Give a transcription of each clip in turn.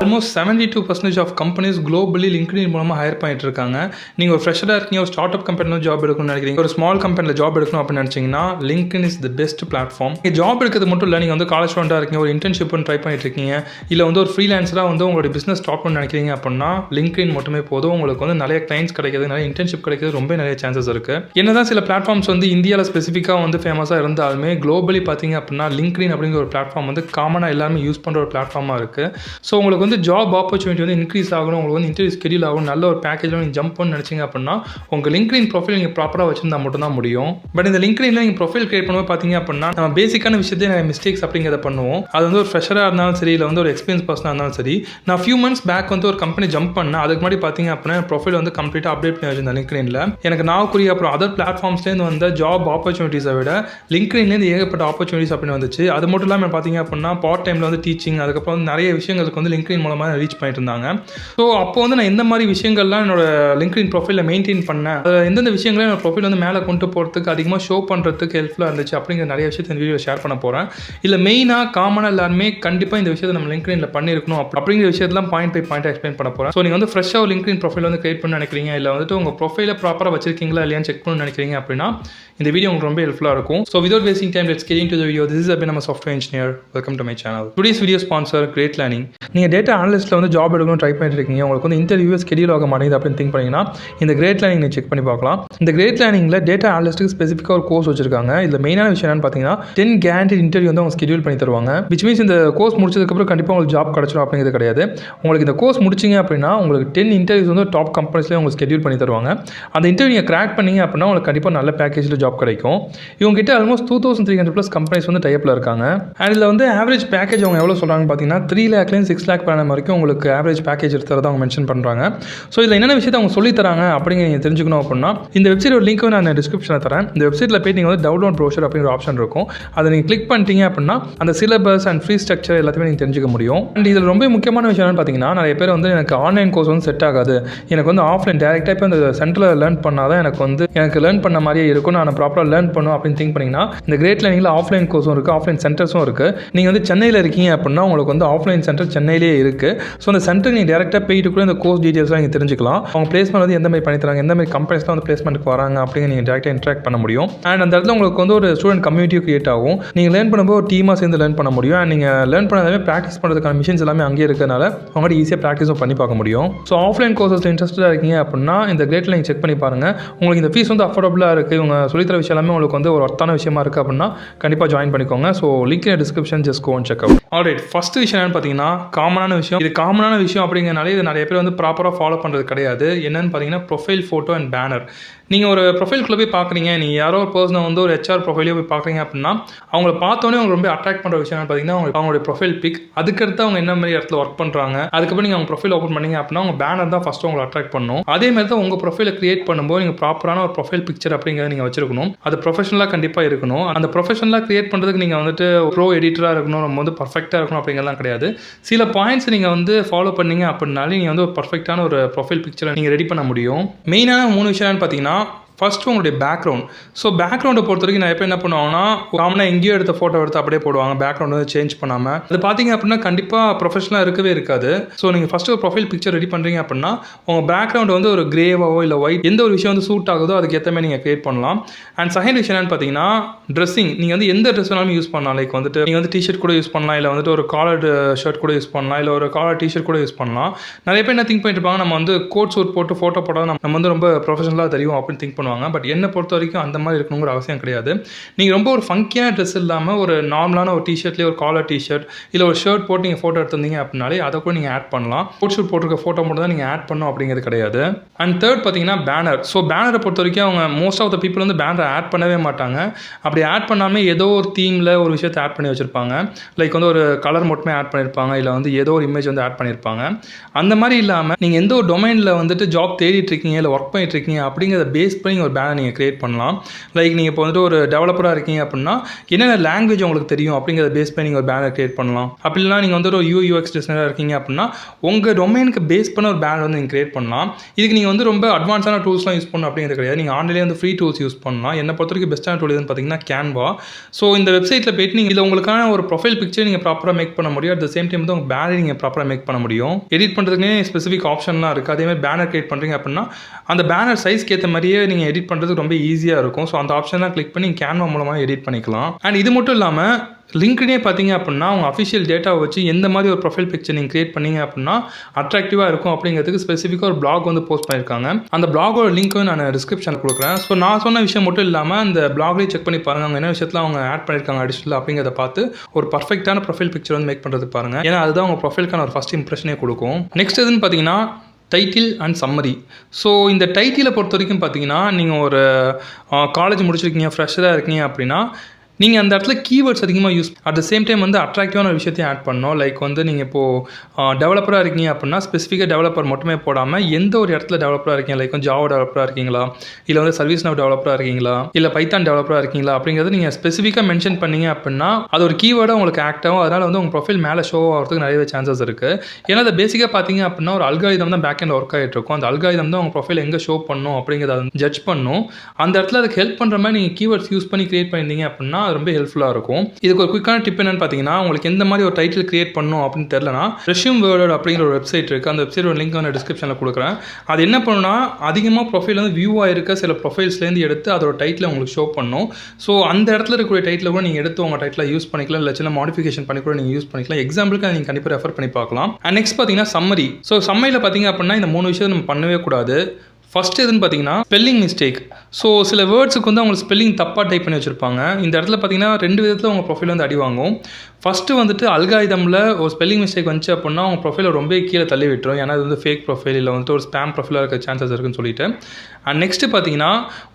Almost 72% of companies globally LinkedIn மூலமாக hire பண்ணிட்டு இருக்காங்க. நீங்கள் ஒரு ஃப்ரெஷராக இருக்கீங்க, ஒரு ஸ்டார்ட் அப் கம்பெனியில் ஜாப் எடுக்கணும்னு நினைக்கிறீங்க, ஒரு ஸ்மால் கம்பெனியில் ஜாப் எடுக்கணும் அப்படின்னு நினச்சிங்கன்னா LinkedIn is the best platform. நீங்கள் ஜாப் எடுக்கிறது மட்டும் இல்லை, நீங்கள் வந்து காலேஜ் ஸ்டூடெண்ட்டாக இருக்கீங்க, ஒரு இன்டர்ன்ஷிப் ட்ரை பண்ணிட்டு இருக்கீங்க, இல்லை வந்து ஒரு ஃப்ரீலான்ஸராக வந்து உங்களோட பிஸ்னஸ் ஸ்டார்ட் பண்ண நினைக்கிறீங்க அப்படின்னா லிங்க்டின் மட்டுமே போதும். உங்களுக்கு வந்து நிறைய கிளைண்ட்ஸ் கிடைக்கிறது, நிறைய இன்டர்ன்ஷிப் கிடைக்கிறது ரொம்ப நிறைய சான்சஸ் இருக்குது. என்னதான் சில பிளாட்ஃபார்ம்ஸ் வந்து இந்தியாவில் ஸ்பெசிஃபிக்காக வந்து ஃபேமஸாக இருந்தாலுமே குளோபலி பார்த்தீங்க அப்படின்னா லிங்க்டின் அப்படிங்கிற ஒரு பிளாட்ஃபார்ம் வந்து காமனாக எல்லாருமே யூஸ் பண்ணுற ஒரு பிளாட்ஃபார்மாக இருக்குது. ஸோ உங்களுக்கு வந்து ஜாப் ஆப்பர்ச்சுனிட்டி வந்து இன்க்ரீஸ் ஆகணும், உங்களுக்கு வந்து இன்டர்வியூ ஸ்கெடியூல் ஆகணும், நல்ல ஒரு பேக்கேஜில் நீங்கள் ஜம்ப் பண்ணி நினச்சிங்க அப்படின்னா உங்கள் லிங்க்டின் ப்ரொஃபைல் நீங்கள் ப்ராப்பராக வச்சிருந்தா மட்டும் தான் முடியும். பட் இந்த லிங்க்டின்ல நீங்கள் ப்ரொஃபைல் கிரியேட் பண்ணும்போது பார்த்தீங்க அப்படின்னா நம்ம பேசிக்கான விஷயத்தையே நிறைய மிஸ்டேக்ஸ் அப்படிங்கிறத பண்ணுவோம். அது வந்து ஒரு ஃப்ரெஷராக இருந்தாலும் சரி, இல்லை வந்து ஒரு எக்ஸ்பீரியன்ஸ் பர்சனாக இருந்தாலும் சரி. நான் ஃபியூ மந்த்ஸ் பேக் வந்து ஒரு கம்பெனி ஜம்ப் பண்ணேன். அதுக்கு முன்னாடி பார்த்தீங்க அப்படின்னா ப்ரொஃபைல் வந்து கம்ப்ளீட்டாக அப்டேட் பண்ணி வச்சிருந்தேன் லிங்க்டின்ல. எனக்கு நாக்குரிய அப்புறம் அதர் பிளாட்ஃபார்ம்ஸ்லேருந்து வந்த ஜாப் ஆப்பர்ச்சுனிட்டிஸை விட லிங்க்டின்லேருந்து ஏகப்பட்ட ஆப்பர்ச்சுனிட்டிஸ் அப்படின்னு வந்துச்சு. அது மட்டும் இல்லாமல் பார்த்தீங்க அப்படின்னா பார்ட் டைமில் வந்து டீச்சிங், அதுக்கப்புறம் வந்து நிறைய விஷயங்களுக்கு வந்து லிங்க்டின் மூலமாக ரீச் பண்ணிட்டு இருந்தாங்க. ஸோ அப்போ வந்து நான் எந்த மாதிரி விஷயங்கள்லாம் என்னோட லிங்க்டின் ப்ரொஃபைலில் மெயின்டைன் பண்ணேன், எந்தெந்த விஷயங்களை என்னோட ப்ரொஃபைல் வந்து மேலே கொண்டு போகிறதுக்கு அதிகமாக ஷோ பண்ணுறதுக்கு ஹெல்ப்ஃபுல்லாக இருந்துச்சு அப்படிங்கிற நிறைய விஷயத்தை இந்த வீடியோ ஷேர் பண்ண போகிறேன். இல்லை மெயினாக காமனாக எல்லாருமே கண்டிப்பாக இந்த விஷயத்தை நம்ம லிங்க்டின்ல பண்ணியிருக்கணும் அப்படிங்கிற விஷயத்தெல்லாம் பாயிண்ட் பை பாயிண்ட் எக்ஸ்பிளைன் பண்ண போகிறேன். ஸோ நீங்கள் வந்து ஃப்ரெஷ்ஷாக ஒரு லிங்க்டின் ப்ரொஃபைல் வந்து கிரியேட் பண்ண நினைக்கிறீங்க, இல்லை வந்துட்டு உங்கள் ப்ரொஃபைலை ப்ராப்பராக வச்சிருக்கீங்களா இல்லையான்னு செக் பண்ண நினைக்கிறீங்க அப்படின்னா இந்த வீடியோ உங்களுக்கு ரொம்ப ஹெல்ப்ஃபுல்லாக இருக்கும். So without wasting time let's get into the video. This is abin, I'm a software engineer. Welcome to my channel. Today's video sponsor Great Learning. நீங்கள் டேட்டா அனலிஸ்ட்டில் வந்து ஜாப் எடுக்கணும் ட்ரை பண்ணிட்டு இருக்கீங்க, உங்களுக்கு வந்து இன்டர்வியூ ஸ்கெடியூல் ஆக மாட்டேங்குது அப்படின்னு திங்க் பண்ணிங்கன்னா இந்த கிரேட் லேர்னிங் நீங்கள் செக் பண்ணி பார்க்கலாம். இந்த கிரேட் லேர்னிங்கில் டேட்டா அனலிஸ்ட்டுக்கு ஸ்பெசிஃபிக்காக ஒரு கோர்ஸ் வச்சிருக்காங்க. இதில் மெயினான விஷயம் என்னன்னு பார்த்தீங்கன்னா 10 கேரண்டட் இன்டர்வியூ வந்து அவங்க ஸ்கெடியூல் பண்ணி தருவாங்க. விச் மீன்ஸ் இந்த கோர்ஸ் முடிச்சதுக்கப்புறம் கண்டிப்பாக உங்களுக்கு ஜாப் கிடச்சிடும் அப்படிங்கிறது கிடையாது. உங்களுக்கு இந்த கோர்ஸ் முடிச்சிங்க அப்படின்னா உங்களுக்கு 10 இன்டர்வியூஸ் வந்து டாப் கம்பெனிஸ்லேயே உங்களுக்கு ஸ்கெடியூல் பண்ணி தருவாங்க. அந்த இன்டர்வியூ கிராக் பண்ணிங்க அப்படின்னா உங்களுக்கு கண்டிப்பாக நல்ல பேக்கேஜில் ஜாப் கிடைக்கும். இவங்க கிட்ட ஆல்மோஸ்ட் 2300+ கம்பெனிஸ் வந்து டைப்பில் இருக்காங்க. அண்ட் இதில் வந்து ஆவரேஜ் பேக்கேஜ் அவங்க எவ்வளோ சொல்கிறாங்கன்னு பார்த்தீங்கன்னா 3 lakhலேருந்து 6 lakh per annum வரைக்கும் உங்களுக்கு ஆவரேஜ் பேக்கேஜ் எடுத்துறத அவங்க மென்ஷன் பண்ணுறாங்க. ஸோ இதில் என்னென்ன விஷயத்தை அவங்க சொல்லி தராங்க அப்படிங்கிற நீங்கள் தெரிஞ்சுக்கணும் அப்படின்னா இந்த வெப்சைட் ஒரு லிங்க் நான் டிஸ்கிரிப்ஷனில் தரேன். இந்த வெப்சைட்டில் போய் நீங்கள் வந்து டவுன்லோட் ப்ரோஷர் அப்படிங்கிற ஆப்ஷன் இருக்கும். அதை நீங்கள் கிளிக் பண்ணிட்டீங்க அப்படின்னா அந்த சிலபஸ் அண்ட் ஃப்ரீ ஸ்ட்ரக்சர் எல்லாத்தையுமே நீங்கள் தெரிஞ்சுக்க முடியும். அண்ட் இதில் ரொம்ப முக்கியமான விஷயம் என்னன்னு பார்த்தீங்கன்னா நிறைய பேர் வந்து எனக்கு ஆன்லைன் கோர்ஸ் வந்து செட் ஆகாது, எனக்கு வந்து ஆஃப்லைன் டேரெக்டாக இப்போ இந்த சென்டரில் லேர்ன் பண்ணால் தான் எனக்கு லேர்ன் பண்ண மாதிரியே இருக்கும், நான் ப்ராப்பராக லேர்ன் பண்ணும் அப்படின்னு திங்க் பண்ணிங்கன்னா இந்த கிரேட் லேர்னிங்கில் ஆஃப்லைன் கோர்ஸும் இருக்குது, ஆஃப்லைன் சென்டர்ஸும் இருக்குது. நீங்கள் வந்து சென்னையில் இருக்கீங்க அப்படின்னா உங்களுக்கு வந்து ஆஃப்லைன் சென்டர் சென்னையிலேயே இருக்குது. ஸோ அந்த சென்டர் நீங்கள் டேரெக்டாக போயிட்டு கூட இந்த கோர்ஸ் டீட்டெயில்ஸ்லாம் நீங்கள் தெரிஞ்சுக்கலாம். அவங்க பிளேஸ்மெண்ட் வந்து எந்த மாதிரி பண்ணி தராங்க, எந்த மாதிரி கம்பெனிஸ்லாம் வந்து பிளேஸ்மெண்ட்டுக்கு வராங்க அப்படிங்க நீங்கள் டேரெக்டாக இன்ட்ராக்ட் பண்ண முடியும். அண்ட் அந்த இடத்துல உங்களுக்கு வந்து ஒரு ஸ்டூடெண்ட் கம்யூனிட்டி கிரியேட் ஆகும். நீங்கள் லேர்ன் பண்ணும்போது ஒரு டீமாக சேர்ந்து லேர்ன் பண்ண முடியும். அண்ட் நீங்கள் லேர்ன் பண்ணாலே ப்ராக்டிஸ் பண்ணுறதுக்கான மிஷின்ஸ் எல்லாமே அங்கேயே இருக்கிறதுனால அவங்கள்ட்ட ஈஸியாக ப்ராக்டிஸும் பண்ணி பார்க்க முடியும். ஸோ ஆஃப்லைன் கோர்ஸஸில் இன்ட்ரெஸ்ட்டாக இருக்கீங்க அப்படின்னா இந்த கிரேட் லேர்னிங் செக் பண்ணி பாருங்கள். உங்களுக்கு இந்த ஃபீஸ் வந்து அஃபோர்டபுளாக இருக்குது, இவங்க சொல்லித்தர விஷயம் எல்லாமே உங்களுக்கு வந்து ஒரு ஒர்த்தான விஷயமா இருக்குது அப்படின்னா கண்டிப்பாக ஜாயின் பண்ணிக்கோங்க. So link in description, just go and check out. Alright, first விஷயம் என்னன்னு பார்த்தீங்கன்னா காமனான விஷயம். இது காமனான விஷயம் அப்படிங்கிறனால இது நிறைய பேர் வந்து ப்ராப்பராக ஃபாலோ பண்ணுறது கிடையாது. என்னன்னு பார்த்தீங்கன்னா ப்ரொஃபைல் ஃபோட்டோ அண்ட் பேனர். நீங்கள் ஒரு ப்ரொஃபைல்குள்ளே போய் பார்க்குறீங்க, நீங்கள் யாரோ ஒரு பர்சனை வந்து ஒரு HR ப்ரொஃபைலையோ போய் பார்க்குறீங்க அப்படின்னா அவங்கள பார்த்தோன்னே அவங்க ரொம்ப அட்ராக்ட் பண்ணுற விஷயம் என்ன பார்த்தீங்கன்னா அவங்களுடைய ப்ரொஃபைல் பிக், அதுக்கடுத்து அவங்க என்ன மாதிரி இடத்துல ஒர்க் பண்ணுறாங்க, அதுக்கப்புறம் நீங்கள் அவங்க ப்ரொஃபைல் ஓப்பன் பண்ணீங்க அப்படின்னா அவங்க பேனர் தான் ஃபஸ்ட்டு உங்களை அட்ராக்ட் பண்ணும். அதே மாதிரி தான் உங்கள் ப்ரொஃபைலை கிரியேட் பண்ணும்போது நீங்கள் ப்ராப்பரான ஒரு ப்ரொஃபைல் பிக்சர் அப்படிங்கிறத நீங்கள் வச்சிருக்கணும். அது ப்ரொஃபஷனலாக கண்டிப்பாக இருக்கணும். அந்த ப்ரொஃபஷனலாக கிரியேட் பண்ணுறதுக்கு நீங்கள் வந்துட்டு ப்ரோ எடிட்டராக இருக்கணும், நம்ம வந்து பர்ஃபெக்டாக இருக்கணும் அப்படிங்கிறலாம் கிடையாது. சில பாயிண்ட்ஸ் நீங்கள் வந்து ஃபாலோ பண்ணீங்க அப்படின்னாலே நீங்கள் வந்து ஒரு பர்ஃபெக்டான ஒரு ப்ரொஃபைல் பிக்சரை நீங்கள் ரெடி பண்ண முடியும். மெயினான 3 விஷயம்னு பார்த்தீங்கன்னா ஃபஸ்ட்டு உங்களுடைய பேக்ரவுண்ட். ஸோ பேக்ரவுண்டை பொறுத்த வரைக்கும் நிறைய பேர் என்ன பண்ணுவாங்கன்னா காமனாக எங்கேயோ எடுத்த ஃபோட்டோ எடுத்து அப்படியே போடுவாங்க, பேக்ரவுண்ட் வந்து சேஞ்ச் பண்ணாமல். அது பார்த்தீங்க அப்படின்னா கண்டிப்பாக ப்ரொஃபஷனலாக இருக்கவே இருக்காது. ஸோ நீங்கள் ஃபஸ்ட்டு ஒரு ப்ரொஃபைல் பிக்சர் ரெடி பண்ணுறீங்க அப்படின்னா உங்கள் பேக்ரவுண்ட் வந்து ஒரு கிரேவாவோ இல்லை ஒயிட் எந்த ஒரு விஷயம் வந்து சூட் ஆகுதோ அதுக்கு ஏற்ற மாதிரி நீங்கள் கிரியேட் பண்ணலாம். அண்ட் செகண்ட் விஷயம் என்னன்னு பார்த்தீங்கன்னா ட்ரெஸ்ஸிங். நீங்கள் வந்து எந்த ட்ரெஸ் வேணாலும் யூஸ் பண்ணலாம். லைக் வந்துட்டு நீங்கள் வந்து டிஷர்ட் கூட யூஸ் பண்ணலாம், இல்லை வந்துட்டு ஒரு காலர்டு ஷர்ட் கூட யூஸ் பண்ணலாம், இல்லை ஒரு காலர் டிஷர்ட் கூட யூஸ் பண்ணலாம். நிறைய பேர் என்ன திங்க் பண்ணிட்டு இருப்பாங்க, நம்ம வந்து கோட் சூட் போட்டு ஃபோட்டோ போட்டால் நம்ம வந்து ரொம்ப ப்ரொஃபஷனலாக தெரியும் அப்படின்னு திங்க் பண்ணுவாங்க. பட் என்ன பொறுத்த வரைக்கும் அந்த மாதிரி இருக்கணுங்கிற அவசியம் கிடையாது. நீங்கள் ரொம்ப ஒரு ஃபங்கியான ட்ரெஸ் இல்லாமல் ஒரு நார்மலான ஒரு டிஷர்ட்லேயே ஒரு காலர் டிஷர்ட் இல்லை ஒரு ஷர்ட் போட்டு நீங்கள் ஃபோட்டோ எடுத்திருந்தீங்க அப்படின்னாலே அதை கூட நீங்கள் ஆட் பண்ணலாம். கோட் ஷூட் போட்டிருக்க ஃபோட்டோ மட்டும் தான் நீங்கள் ஆட் பண்ணணும் அப்படிங்கிறது கிடையாது. அண்ட் தேர்ட் பார்த்தீங்கன்னா பேனர். ஸோ பேனரை பொறுத்த வரைக்கும் அவங்க மோஸ்ட் ஆஃப் த பீப்புள் வந்து பேனரை ஆட் பண்ணவே மாட்டாங்க. அப்படி ஆட் பண்ணாமல் ஏதோ ஒரு தீமில் ஒரு விஷயத்தை ஆட் பண்ணி வச்சுருப்பாங்க. லைக் வந்து ஒரு கலர் மட்டுமே ஆட் பண்ணியிருப்பாங்க, இல்லை வந்து ஏதோ ஒரு இமேஜ் வந்து ஆட் பண்ணியிருப்பாங்க. அந்த மாதிரி இல்லாமல் நீங்கள் எந்த ஒரு டொமைனில் வந்துட்டு ஜாப் தேடிட்டு இருக்கீங்க இல்லை ஒர்க் பண்ணிட்டு இருக்கீங்க அப்படிங்கிறத பேஸ் பண்ணி நீங்கள் ஒரு பேனர் நீங்கள் கிரியேட் பண்ணலாம். லைக் நீங்கள் இப்போ வந்துட்டு ஒரு டெவலப்பராக இருக்கீங்க அப்படின்னா என்னென்ன லாங்குவேஜ் உங்களுக்கு தெரியும் அப்படிங்கிறத பேஸ் பண்ணி நீங்கள் ஒரு பேனர் கிரியேட் பண்ணலாம். அப்படி இல்லைனா நீங்கள் வந்து ஒரு UX டிசைனராக இருக்கீங்க அப்படின்னா உங்கள் டொமைனுக்கு பேஸ் பண்ண ஒரு பேனர் வந்து நீங்கள் கிரியேட் பண்ணலாம். இதுக்கு நீங்கள் வந்து ரொம்ப அட்வான்ஸான டூல்ஸ்லாம் யூஸ் பண்ணணும் அப்படிங்கிறது கிடையாது. நீங்கள் ஆன்லைன்லேயே வந்து ஃப்ரீ டூல்ஸ் யூஸ் பண்ணலாம். என்னை பொறுத்த வரைக்கும் பெஸ்ட்டான டூல் எதுன்னு பார்த்தீங்கன்னா கேன்வா. ஸோ இந்த வெப்சைட்டில் போய்ட்டு நீங்கள் இதில் உங்களுக்கான ஒரு ப்ரொஃபைல் பிக்சர் நீங்கள் ப்ராப்பராக மேக் பண்ண முடியும். அட் த சேம் டைம் வந்து உங்கள் பேனர் நீங்கள் ப்ராப்பராக மேக் பண்ண முடியும். எடிட் பண்ணுறதுக்குனே ஸ்பெசிஃபிக் ஆப்ஷன்லாம் இருக்குது. அதேமாதிரி பேனர் கிரியேட் பண்ணுறீங்க அப்படின்னா அந்த பேனர் சைஸ்க்கு ஏற்ற மாதிரியே நீங்கள் எடிட் பண்ணுறதுக்கு ரொம்ப ஈஸியாக இருக்கும். ஸோ அந்த ஆப்ஷன்லாம் கிளிக் பண்ணி கேன்வா மூலமாக எடிட் பண்ணிக்கலாம். அண்ட் இது மட்டும் இல்லாமல் லிங்க்டினே பார்த்தீங்க அப்படின்னா உங்கள் அஃபிஷியல் டேட்டாவை வச்சு எந்த மாதிரி ஒரு ப்ரொஃபைல் பிக்சர் நீங்கள் கிரியேட் பண்ணீங்க அப்படின்னா அட்ராக்டிவாக இருக்கும் அப்படிங்கிறதுக்கு ஸ்பெசிஃபிக்காக ஒரு பிளாக் வந்து போஸ்ட் பண்ணியிருக்காங்க. அந்த பிளாகோட லிங்க் நான் டிஸ்கிரிப்ஷனில் கொடுக்குறேன். ஸோ நான் சொன்ன விஷயம் மட்டும் இல்லாமல் அந்த பிளாக்லேயே செக் பண்ணி பாருங்கள் அவங்க என்ன விஷயத்தில் அவங்க ஆட் பண்ணியிருக்காங்க அடிஷனல் அப்படிங்கிறத பார்த்து ஒரு பர்ஃபெக்டான ப்ரொஃபைல் பிக்சர் வந்து மேக் பண்ணுறதுக்கு பாருங்கள். ஏன்னா அதுதான் உங்கள் ப்ரொஃபைலுக்கான ஒரு ஃபஸ்ட் இம்ப்ரெஷனே கொடுக்கும். நெக்ஸ்ட் எதுன்னு பார்த்தீங்கன்னா டைட்டில் அண்ட் சம்மரி. ஸோ இந்த டைட்டிலை பொறுத்த வரைக்கும் பார்த்தீங்கன்னா நீங்கள் ஒரு காலேஜ் முடிச்சிருக்கீங்க, ஃப்ரெஷராக இருக்கீங்க அப்படின்னா நீங்கள் அந்த இடத்துல கீவேர்ட்ஸ் அதிகமாக use at the same time வந்து அட்ராக்டிவான ஒரு விஷயத்தையும் ஆட் பண்ணணும். லைக் வந்து நீங்கள் இப்போது டெவலப்பராக இருக்கீங்க அப்படின்னா ஸ்பெசிஃபிக்காக டெவலப்பர் மட்டுமே போடாமல் எந்த ஒரு இடத்துல டெவலப்பராக இருக்கீங்க, லைக் வந்து ஜாவா டெவலப்பராக இருக்கீங்களா, இல்லை வந்து சர்வீஸ் நவ் டெவலப்பராக இருக்கீங்களா, இல்லை பைத்தான் டெவலப்பராக இருக்கீங்களா அப்படிங்கிறது நீங்கள் ஸ்பெசிஃபிக்காக மென்ஷன் பண்ணீங்க அப்படின்னா அது ஒரு கீவேர்டாக உங்களுக்கு ஆக்ட் ஆகும். அதனால் வந்து உங்கள் ப்ரொஃபைல் மேலே ஷோ ஆகிறதுக்கு நிறையவே சான்சஸ் இருக்குது. ஏன்னா அதை பேசிக்காக பார்த்தீங்க அப்படின்னா ஒரு அல்காரிதம் தான் பேக் எண்ட் ஒர்க் ஆகிட்டு இருக்கும். அந்த அல்காரிதம் தான் உங்கள் ப்ரொஃபைல் எங்கே ஷோ பண்ணணும் அப்படிங்கிறத வந்து ஜட்ஜ் பண்ணும். அந்த இடத்துல அதுக்கு ஹெல்ப் பண்ணுற மாதிரி நீங்கள் கீவேர்ட்ஸ் யூஸ் பண்ணி கிரியேட் பண்ணியிருந்தீங்க அப்படின்னா அது ரொம்ப ஹெல்ப்ஃபுல்லாக இருக்கும். இதுக்கு ஒரு குயிக்கான டிப் என்னன்னு பார்த்தீங்கன்னா உங்களுக்கு எந்த மாதிரி ஒரு டைட்டில் கிரியேட் பண்ணணும் அப்படின்னு தெரியலனா ரெஸ்யூம் வேர்ட் அப்படிங்கிற ஒரு வெப்சைட் இருக்குது. அந்த வெப்சைட்டோட லிங்க் நான் டிஸ்கிரிப்ஷனில் கொடுக்குறேன். அது என்ன பண்ணுன்னா அதிகமாக ப்ரொஃபைல் வந்து வியூ ஆகிருக்க சில ப்ரொஃபைல்ஸ்லேருந்து எடுத்து அதோட டைட்டில் உங்களுக்கு ஷோ பண்ணும். ஸோ அந்த இடத்துல இருக்கக்கூடிய டைட்டில் கூட நீங்கள் எடுத்து உங்கள் டைட்டில் யூஸ் பண்ணிக்கலாம், இல்லை சின்ன மாடிஃபிகேஷன் பண்ணி கூட நீங்கள் யூஸ் பண்ணிக்கலாம். எக்ஸாம்பிளுக்கு நீங்கள் கண்டிப்பாக ரெஃபர் பண்ணி பார்க்கலாம். அண்ட் நெக்ஸ்ட் பார்த்தீங்கன்னா சம்மரி. ஸோ சம்மரியில் பார்த்தீங்க அப்படின்னா இந்த 3 விஷயம் நம்ம பண்ணவே கூடாது. ஃபஸ்ட் எதுன்னு பார்த்தீங்கன்னா ஸ்பெல்லிங் மிஸ்டேக். ஸோ சில வேர்ட்ஸுக்கு வந்து அவங்க ஸ்பெல்லிங் தப்பாக டைப் பண்ணி வச்சுருப்பாங்க. இந்த இடத்துல பார்த்தீங்கன்னா 2 விதத்தில் உங்கள் ப்ரொஃபைல் வந்து அடி வாங்கும். ஃபஸ்ட்டு வந்துட்டு அல்காரிதமில் ஒரு ஸ்பெல்லிங் மிஸ்டேக் வந்துச்சு அப்படின்னா உங்கள் ப்ரொஃபைலை ரொம்ப கீழே தள்ளி விட்டுரும். ஏன்னா அது வந்து ஃபேக் ப்ரொஃபைல் இல்லை வந்துட்டு ஒரு ஸ்பேம் ப்ரொஃபைலாக இருக்க சான்சஸ் இருக்குன்னு சொல்லிட்டு. அண்ட் நெக்ஸ்ட்டு பார்த்தீங்கன்னா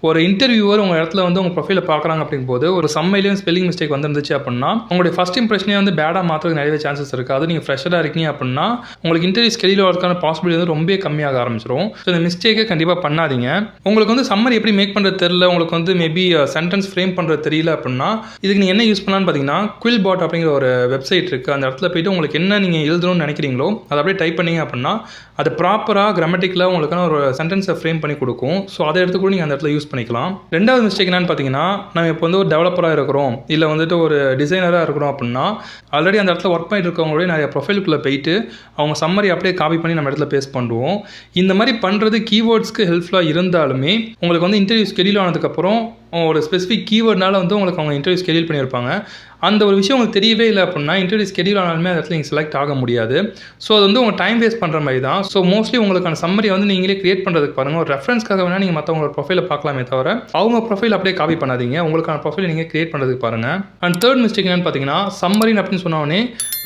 ஒரு இன்டர்வியூவர் உங்கள் இடத்துல வந்து உங்கள் ப்ரொஃபைலை பார்க்குறாங்க அப்படிங்கும்போது ஒரு சம்மையிலையும் ஸ்பெல்லிங் மிஸ்டேக் வந்துருந்துச்சு அப்படின்னா உங்களுடைய ஃபஸ்ட் இம்ப்ரெஷனே வந்து பேடாக மாற்றுறதுக்கு நிறைய சான்சஸ் இருக்குது. அது நீங்கள் ஃப்ரெஷராக இருக்கீங்க அப்படின்னா உங்களுக்கு இன்டர்வியூ ஸ்கெடியூல் ஆகிறதுக்கான பாசிபிலிட்டி வந்து ரொம்ப கம்மியாக ஆரம்பிச்சிடும். ஸோ இந்த மிஸ்டேக்கை கண்டிப்பாக பண்ணாதீங்க. உங்களுக்கு வந்து சம்மரி எப்படி மேக் பண்ணுறது தெரியல, உங்களுக்கு வந்து மேபி சென்டென்ஸ் ஃப்ரேம் பண்ணுறது தெரியல அப்படின்னா இதுக்கு நீங்கள் என்ன யூஸ் பண்ணலான்னு பார்த்தீங்கன்னா குவில் பாட் அப்படிங்கிற ஒரு வெப்சைட் இருக்குது. அந்த இடத்துல போய்ட்டு உங்களுக்கு என்ன நீங்கள் எழுதணும்னு நினைக்கிறீங்களோ அதை அப்படியே டைப் பண்ணிங்க அப்படின்னா அது ப்ராப்பராக கிராமட்டிக்கலாக உங்களுக்கான ஒரு சென்டென்ஸை ஃப்ரேம் பண்ணி கொடுக்கும். ஸோ அதை எடுத்து கூட நீங்கள் அந்த இடத்துல யூஸ் பண்ணிக்கலாம். ரெண்டாவது மிஸ்டேக் என்னன்னு பார்த்தீங்கன்னா நம்ம இப்போ வந்து ஒரு டெவலப்பராக இருக்கிறோம், இல்லை வந்துட்டு ஒரு டிசைனராக இருக்கிறோம் அப்படின்னா ஆல்ரெடி அந்த இடத்துல ஒர்க் பண்ணிட்டு இருக்கவங்களோட நிறைய ப்ரொஃபைலுக்குள்ளே போயிட்டு அவங்க சம்மரி அப்படியே காப்பி பண்ணி நம்ம இடத்துல பேஸ்ட் பண்ணுவோம். இந்த மாதிரி பண்ணுறது கீவேர்ட்ஸ்க்கு ஹெல்ப்ஃபுல்லாக இருந்தாலுமே உங்களுக்கு வந்து இன்டர்வியூ ஸ்கெடியூல் ஆனதுக்கப்புறம் ஒரு ஸ்பெசிஃபிக் கீவேர்ட்னால வந்து உங்களுக்கு அவங்க இன்டர்வியூ ஸ்கெடியூல் பண்ணியிருப்பாங்க. அந்த ஒரு விஷயம் உங்களுக்கு தெரியவே இல்லை அப்படின்னா இன்டர்வியூ ஸ்கெடியூல் ஆனாலுமே அந்த இடத்துல நீங்கள் செலக்ட் ஆக முடியாது. ஸோ அது வந்து உங்கள் டைம் வேஸ்ட் பண்ணுற மாதிரி தான். ஸோ மோஸ்ட்லி உங்களுக்கான சம்மரியை வந்து நீங்களே கிரியேட் பண்ணுறதுக்கு பாருங்கள். ஒரு ரெஃபரன்ஸ்க்காக வேணால் நீங்கள் மற்றவங்களோட ப்ரொஃபைலை பார்க்கலாமே தவிர அவங்க ப்ரொஃபைல் அப்படியே காப்பி பண்ணாதீங்க. உங்களுக்கான ப்ரொஃபைலை நீங்கள் கிரியேட் பண்ணுறதுக்கு பாருங்கள். அண்ட் தேர்ட் மிஸ்டேக் என்னன்னு பார்த்தீங்கன்னா சம்மரின் அப்படின்னு சொன்னோடனே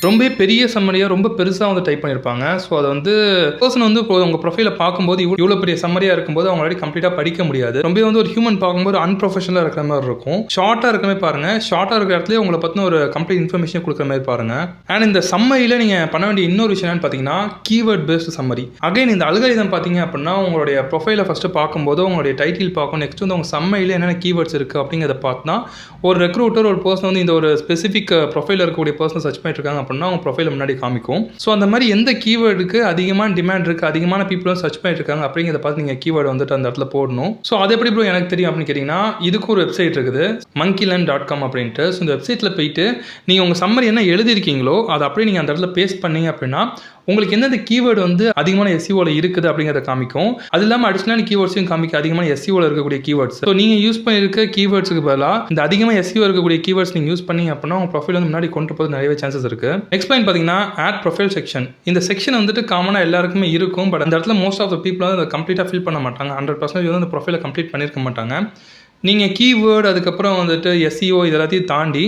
ரொம்ப பெரிய சம்மரியாக ரொம்ப பெருசாக வந்து டைப் பண்ணியிருப்பாங்க. ஸோ அதை வந்து பர்சன் வந்து உங்கள் ப்ரொஃபைலை பார்க்கும்போது இவ்வளோ பெரிய சம்மரியாக இருக்கும்போது அவங்களாடி கம்ப்ளீட்டாக படிக்க முடியாது. ரொம்ப வந்து ஒரு ஹியூமன் பார்க்கும்போது அன்ப்ரொஃபஷனலாக இருக்கிற மாதிரி இருக்கும். ஷார்ட்டாக இருக்கிறமே பாருங்கள். ஷார்ட்டாக இருக்கிற இடத்துல உங்களை பற்றின ஒரு கம்ப்ளீட் இன்ஃபர்மேஷன் கொடுக்குற மாதிரி பாருங்கள். அண்ட் இந்த சம்மரியில் நீங்கள் பண்ண வேண்டிய இன்னொரு விஷயம் என்னன்னு பார்த்தீங்கன்னா கீவேர்ட் பேஸ்டு சம்மரி. அகைன் இந்த அல்காரிதம் பார்த்தீங்க அப்படின்னா உங்களுடைய ப்ரொஃபைலை ஃபஸ்ட்டு பார்க்கும்போது உங்களுடைய டைட்டில் பார்க்கும், நெக்ஸ்ட் வந்து உங்கள் சம்மையில் என்னென்ன கீவேர்ட்ஸ் இருக்குது அப்படிங்கிறத பார்த்தா ஒரு ரெக்ரூட்டர் ஒரு பர்சன் வந்து இந்த ஒரு ஸ்பெசிஃபிக் ப்ரொஃபைல் இருக்கக்கூடிய பர்சன் சர்ச் பண்ணிட்டு இருக்காங்க அப்படின்னா அவங்க ப்ரொஃபைல் முன்னாடி காமிக்கும். ஸோ அந்த மாதிரி எந்த கீவேர்டுக்கு அதிகமான டிமாண்ட் இருக்குது, அதிகமான பீப்புளும் சர்ச் பண்ணிட்டு இருக்காங்க அப்படிங்கிறத பார்த்து நீங்கள் கீவேர்டு வந்துட்டு அந்த இடத்துல போடணும். ஸோ அது எப்படி ப்ரோ எனக்கு தெரியும் அப்படின்னு கேட்டிங்கன்னா இதுக்கு ஒரு வெப்சைட் இருக்குது monkeyland.com அப்படின்ட்டு. ஸோ இந்த வெப்சைட்டில் போயிட்டு நீங்கள் உங்கள் சம்மரி என்ன எழுதிருக்கீங்களோ அதை அப்படியே நீங்கள் அந்த இடத்துல பேஸ்ட் பண்ணீங்க அப்படின்னா உங்களுக்கு எந்தெந்த கீவேர்டு வந்து அதிகமான எஸ்இஓவில் இருக்குது அப்படிங்கிறத காமிக்கும். அது இல்லாமல் அடிஷனல் கீவேர்ட்ஸையும் காமிக்கும், அதிகமான எஸ்இஓவில் இருக்கக்கூடிய கீவேர்ட்ஸ். ஸோ நீங்கள் யூஸ் பண்ணியிருக்க கீவேர்ட்ஸுக்கு பதிலாக இந்த அதிகமாக எஸ்இஓ இருக்கக்கூடிய கீவேர்ட்ஸ் நீங்கள் யூஸ் பண்ணீங்க அப்படின்னா உங்கள் ப்ரொஃபைல் வந்து முன்னாடி கொண்டு போகிறது நிறைய சான்சஸ் இருக்குது. நெக்ஸ்ட் பாயிண்ட் பார்த்தீங்கன்னா ஆட் ப்ரொஃபைல் செக்ஷன். இந்த செக்ஷன் வந்துட்டு காமனாக எல்லாருக்குமே இருக்கும். பட் அந்த இடத்துல மோஸ்ட் ஆஃப் த பீப்புள் வந்து அதை கம்ப்ளீட்டாக ஃபில் பண்ண மாட்டாங்க. 100% வந்து அந்த ப்ரொஃபைலை கம்ப்ளீட் பண்ணியிருக்க மாட்டாங்க. நீங்கள் கீவேர்டு அதுக்கப்புறம் வந்துட்டு எஸ்இஓ இது எல்லாத்தையும் தாண்டி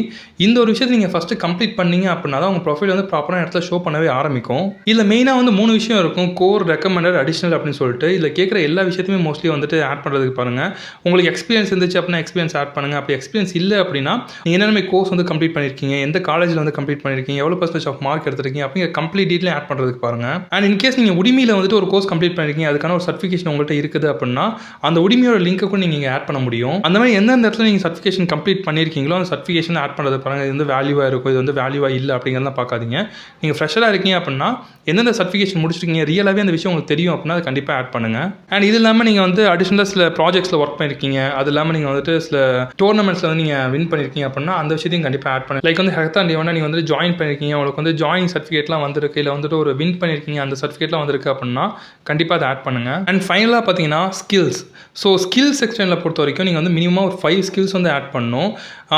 இந்த ஒரு விஷயத்தை நீங்கள் ஃபஸ்ட்டு கம்ப்ளீட் பண்ணீங்க அப்படின்னா தான் உங்கள் ப்ரொஃபைல் வந்து ப்ராப்பரான இடத்துல ஷோ பண்ணவே ஆரம்பிக்கும். இதில் மெயினாக வந்து 3 விஷயம் இருக்கும். கோர், ரெக்கமெண்டட், அடிஷனல் அப்படின்னு சொல்லிட்டு இதில் கேட்குற எல்லா விஷயத்தையுமே மோஸ்ட்லி வந்துட்டு ஆட் பண்ணுறதுக்கு பாருங்கள். உங்களுக்கு எக்ஸ்பீரியன்ஸ் இருந்துச்சு அப்படின்னா எக்ஸ்பீரியன்ஸ் ஆட் பண்ணுங்கள். அப்படி எக்ஸ்பீரியன்ஸ் இல்லை அப்படின்னா நீங்கள் என்னென்ன கோர்ஸ் வந்து கம்ப்ளீட் பண்ணியிருக்கீங்க, எந்த காலேஜில் வந்து கம்ப்ளீட் பண்ணியிருக்கீங்க, எவ்வளோ % ஆஃப் மார்க் எடுத்திருக்கீங்க அப்படிங்கிற கம்ப்ளீட் டீட்டெயில் ஆட் பண்ணுறதுக்கு பாருங்கள். அண்ட் இன்கேஸ் நீங்கள் உரிமையில் வந்துட்டு ஒரு கோர்ஸ் கம்ப்ளீட் பண்ணியிருக்கீங்க, அதுக்கான ஒரு சர்டிஃபிகேஷன் உங்கள்கிட்ட இருக்குது அப்படின்னா அந்த உரிமையோட லிங்க்கை கூட நீங்கள் ஆட் பண்ண முடியும். அந்த மாதிரி எந்தெந்த இடத்துல நீங்கள் சர்டிஃபிகேஷன் கம்ப்ளீட் பண்ணியிருக்கீங்களோ அந்த சர்டிஃபிகேஷன் ஆட் பண்ணுறது பாருங்கள். இது வந்து வேல்யூவாக இருக்கும், இது வந்து வேல்யூவாக இல்லை அப்படிங்கிறதெல்லாம் பார்க்காதீங்க. நீங்கள் ஃப்ரெஷராக இருக்கீங்க அப்படின்னா எந்தெந்த சர்டிஃபிகேஷன் முடிச்சிருக்கீங்க, ரியலாகவே அந்த விஷயம் உங்களுக்கு தெரியும் அப்படின்னா அது கண்டிப்பாக ஆட் பண்ணுங்கள். அண்ட் இது இல்லாமல் நீங்கள் வந்து அடிஷனலாக சில ப்ராஜெக்ட்ஸில் ஒர்க் பண்ணியிருக்கீங்க, அது இல்லாமல் நீங்கள் வந்துட்டு சில டோர்னமெண்ட்ஸில் வந்து நீங்கள் வின் பண்ணியிருக்கீங்க அப்படின்னா அந்த விஷயத்தையும் கண்டிப்பாக ஆட் பண்ணுங்கள். லைக் வந்து ஹேக்கத்தான் டே நீங்கள் வந்து ஜாயின் பண்ணியிருக்கீங்க, உங்களுக்கு வந்து ஜாயினிங் சர்டிஃபிகேட்லாம் வந்திருக்கு, இல்லை வந்துட்டு ஒரு வின் பண்ணியிருக்கீங்க, அந்த சர்டிஃபிகேட்லாம் வந்திருக்கு அப்படின்னா கண்டிப்பாக அதை ஆட் பண்ணுங்கள். அண்ட் ஃபைனலாக பார்த்தீங்கன்னா ஸ்கில்ஸ். ஸோ ஸ்கில் செக்ஷனில் பொறுத்த வரைக்கும் நீங்கள் வந்து மினிமம் ஒரு 5 ஸ்கில்ஸ் வந்து ஆட் பண்ணணும்.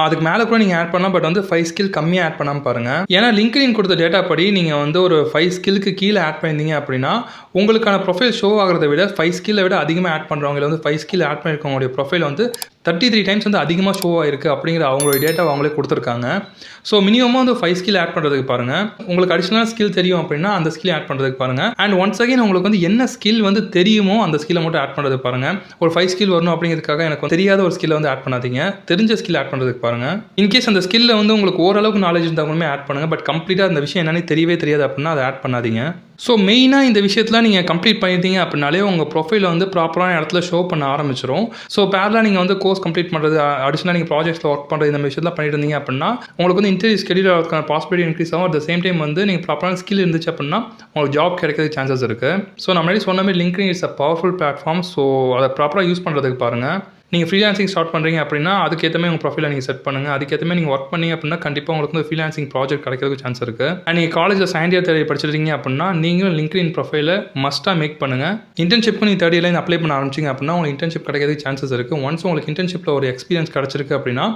அதுக்கு மேலே கூட நீங்கள் ஆட் பண்ணலாம், பட் வந்து 5 ஸ்கில் கம்மியாக ஆட் பண்ணாமல் பாருங்கள். ஏன்னா லிங்க்டின் கொடுத்த டேட்டா படி நீங்கள் வந்து ஒரு 5 ஸ்கில்லுக்கு கீழே ஆட் பண்ணியிருந்தீங்க அப்படின்னா உங்களுக்கான ப்ரொஃபைல் ஷோ ஆகிறத விட 5 ஸ்கில்லை விட அதிகமாக ஆட் பண்ணுறவங்க வந்து 5 ஸ்கில் ஆட் பண்ணியிருக்கவங்களுடைய ப்ரொஃபைல் வந்து 33 டைம்ஸ் வந்து அதிகமாக ஷோ ஆகிருக்கு அப்படிங்கிற அவங்களுடைய டேட்டா அவங்களே கொடுத்துருக்காங்க. ஸோ மினிமமாக வந்து 5 ஸ்கில் ஆட் பண்ணுறதுக்கு பாருங்கள். உங்களுக்கு அடிஷனலாக ஸ்கில் தெரியும் அப்படின்னா அந்த ஸ்கில் ஆட் பண்ணுறதுக்கு பாருங்கள். அண்ட் ஒன்ஸ் அகைன் உங்களுக்கு வந்து என்ன ஸ்கில் வந்து தெரியுமோ அந்த ஸ்கில்லை மட்டும் ஆட் பண்ணுறதுக்கு பாருங்கள். ஒரு 5 ஸ்கில் வரணும் அப்படிங்கிறதுக்காக எனக்கு தெரியாத ஒரு ஸ்கில்லை வந்து ஆட் பண்ணாதீங்க, தெரிஞ்ச ஸ்கில் ஆட் பண்ணுறதுக்கு பாருங்கள். இன்கேஸ் அந்த ஸ்கில்ல வந்து உங்களுக்கு ஓரளவுக்கு நாலேஜ் இருந்தாலுமே ஆட் பண்ணுங்கள், பட் கம்ப்ளீட்டாக அந்த விஷயம் என்னன்னு தெரியவே தெரியாது அப்படின்னா அதை ஆட் பண்ணாதீங்க. ஸோ மெயினாக இந்த விஷயத்தில் நீங்கள் கம்ப்ளீட் பண்ணிட்டீங்க அப்படின்னாலே உங்கள் ப்ரொஃபைலை வந்து ப்ராப்பரான இடத்துல ஷோ பண்ண ஆரம்பிச்சிடும். ஸோ பேரலாக நீங்கள் வந்து கோர்ஸ் கம்ப்ளீட் பண்ணுறது, அடிஷனலாக நீங்கள் ப்ராஜெக்ட்ஸில் ஒர்க் பண்ணுறது, இந்த விஷயத்தில் பண்ணிட்டு இருந்தீங்க அப்படின்னா உங்களுக்கு வந்து இன்டர்வியூ ஸ்கெடியூல் ஆகிறதுக்கான பாசிபிலிட்டி இன்க்ரீஸ் ஆகும். அட் த சேம் டைம் வந்து நீங்கள் ப்ராப்பரான ஸ்கில் இருந்துச்சு அப்படின்னா உங்களுக்கு ஜாப் கிடைக்கிறதுக்கு சான்சஸ் இருக்குது. ஸோ நான் முன்னாடி சொன்ன மாதிரி LinkedIn is a powerful platform. So அதை ப்ராப்பராக யூஸ் பண்ணுறதுக்கு பாருங்கள். நீங்கள் ஃப்ரீலான்சிங் ஸ்டார்ட் பண்ணுறீங்க அப்படின்னா அதுக்கேற்ற மாதிரி உங்கள் ப்ரொஃபைலை நீங்கள் செட் பண்ணுங்கள். அதுக்கேற்ற மாதிரி நீங்கள் ஒர்க் பண்ணீங்க அப்படின்னா கண்டிப்பாக உங்களுக்கு வந்து ஃப்ரீலான்சிங் ப்ராஜெக்ட் கிடைக்கிறதுக்கு சான்ஸ் இருக்குது. அண்ட் நீங்கள் காலேஜில் செகண்ட் இயர் தேர்ட் இயர் படிச்சிருக்கீங்க அப்படின்னா நீங்களும் லிங்க்டின் ப்ரொஃபைலை மஸ்ட்டாக மேக் பண்ணுங்கள். இன்டர்ன்ஷிப்க்கு நீங்கள் தேர்ட் இயர்லேருந்து அப்ளை பண்ண ஆரம்பிச்சிங்க அப்படின்னா உங்களுக்கு இன்டர்ன்ஷிப் கிடைக்கிறதுக்கு சான்சஸ் இருக்குது. ஒன்ஸ் உங்களுக்கு இன்டர்ன்ஷிப்பில் ஒரு எக்ஸ்பீரியன்ஸ் கிடச்சிருக்கு அப்படின்னா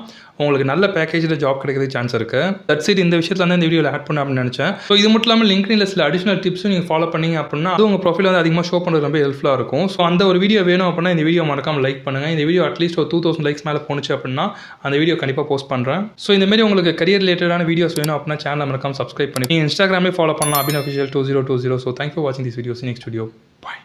உங்களுக்கு நல்ல பேக்கேஜில் ஜாப் கிடைக்கிறதுக்கு சான்ஸ் இருக்குது. That's it. இந்த விஷயத்தில் வந்து இந்த வீடியோவில் ஆட் பண்ண அப்படின்னு நினச்சேன். ஸோ இது மட்டும் இல்லாமல் லிங்க்டின்ல சில அடிஷனல் டிப்ஸும் நீங்கள் ஃபாலோ பண்ணீங்க அப்படின்னா அது உங்கள் ப்ரொஃபைல் வந்து அதிகமாக ஷோ பண்ணுறது ரொம்ப ஹெல்ப்ஃபுல்லாக இருக்கும். ஸோ அந்த ஒரு வீடியோ வேணும் அப்படின்னா இந்த வீடியோ மறக்காமல் லைக் பண்ணுங்கள். இந்த வீடியோ அட்லீஸ்ட் ஒரு 2000 லைக்ஸ் மேலே போணுச்சு அப்படின்னா அந்த வீடியோ கண்டிப்பாக போஸ்ட் பண்ணுறேன். ஸோ இந்த மாதிரி உங்களுக்கு கரியர் ரிலேட்டடான வீடியோஸ் வேணும் அப்படின்னா சேனலை மறக்காமல் சப்ஸ்கிரைப் பண்ணி நீங்கள் இன்ஸ்டாகிராமே ஃபாலோ பண்ணலாம் abin official 2020. So thank you for வாட்சிங் this videos. Next video. Bye.